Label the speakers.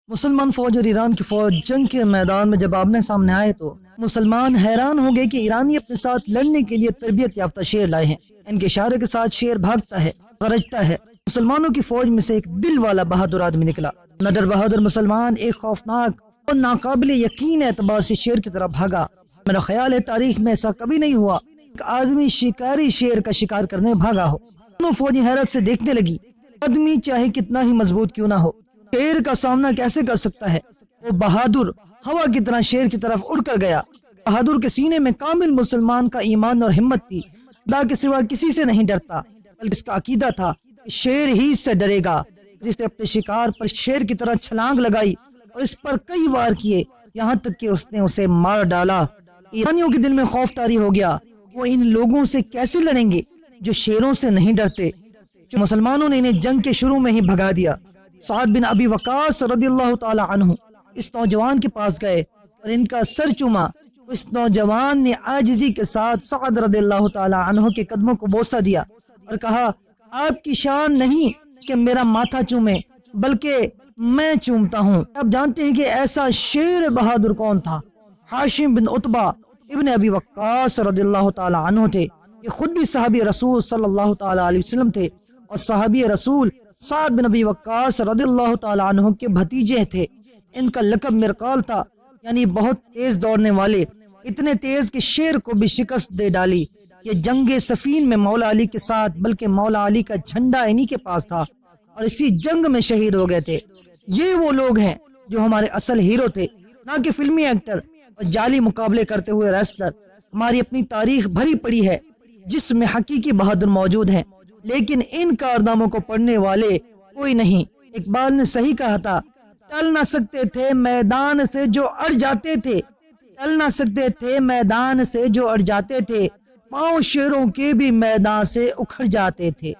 Speaker 1: مسلمان فوج اور ایران کی فوج جنگ کے میدان میں جب آمنے سامنے آئے تو مسلمان حیران ہو گئے کہ ایرانی اپنے ساتھ لڑنے کے لیے تربیت یافتہ شیر لائے ہیں۔ ان کے اشارے کے ساتھ شیر بھاگتا ہے، غرجتا ہے۔ مسلمانوں کی فوج میں سے ایک دل والا بہادر آدمی نکلا۔ نڈر بہادر مسلمان ایک خوفناک اور ناقابل یقین اعتبار سے شیر کی طرح بھاگا۔ میرا خیال ہے تاریخ میں ایسا کبھی نہیں ہوا ایک آدمی شکاری شیر کا شکار کرنے بھاگا ہو۔ دونوں فوجی حیرت سے دیکھنے لگی۔ آدمی چاہے کتنا ہی مضبوط کیوں نہ ہو، شیر کا سامنا کیسے کر سکتا ہے؟ وہ بہادر ہوا کی طرح شیر کی طرف اڑ کر گیا۔ بہادر کے سینے میں کامل مسلمان کا ایمان اور ہمت تھی۔ خدا کے سوا کسی سے نہیں ڈرتا، بلکہ اس کا عقیدہ تھا کہ شیر ہی سے ڈرے گا۔ جس نے اپنے شکار پر شیر کی طرح چھلانگ لگائی اور اس پر کئی وار کیے، یہاں تک کہ اس نے اسے مار ڈالا۔ ایرانیوں کے دل میں خوف طاری ہو گیا۔ وہ ان لوگوں سے کیسے لڑیں گے جو شیروں سے نہیں ڈرتے؟ جو مسلمانوں نے انہیں جنگ کے شروع میں ہی بھگا دیا۔ سعد بن ابی وقاص رضی اللہ تعالی عنہ اس نوجوان کے پاس گئے اور ان کا سر چوما۔ اس نوجوان نے عاجزی کے ساتھ سعد رضی اللہ تعالی عنہ کے قدموں کو بوسہ دیا اور کہا، آپ کی شان نہیں کہ میرا ماتھا چومے، بلکہ میں چومتا ہوں۔ آپ جانتے ہیں کہ ایسا شیر بہادر کون تھا؟ ہاشم بن عتبہ ابن ابی وقاص رضی اللہ تعالی عنہ تھے۔ یہ خود بھی صحابی رسول صلی اللہ تعالی علیہ وسلم تھے اور صحابی رسول سعد بن ابی وقاص رضی اللہ تعالی عنہ کے بھتیجے تھے۔ ان کا لقب مرقال تھا، یعنی بہت تیز دوڑنے والے، اتنے تیز کہ شیر کو بھی شکست دے ڈالی۔ یہ جنگ صفین میں مولا علی کے ساتھ، بلکہ مولا علی کا جھنڈا انہی کے پاس تھا اور اسی جنگ میں شہید ہو گئے تھے۔ یہ وہ لوگ ہیں جو ہمارے اصل ہیرو تھے، نہ کہ فلمی ایکٹر اور جعلی مقابلے کرتے ہوئے ریسلر۔ ہماری اپنی تاریخ بھری پڑی ہے جس میں حقیقی بہادر موجود ہیں، لیکن ان کارناموں کو پڑھنے والے کوئی نہیں۔ اقبال نے صحیح کہا تھا، ٹل نہ سکتے تھے میدان سے جو اڑ جاتے تھے، ٹل نہ سکتے تھے میدان سے جو اڑ جاتے تھے، پاؤں شیروں کے بھی میدان سے اکھڑ جاتے تھے۔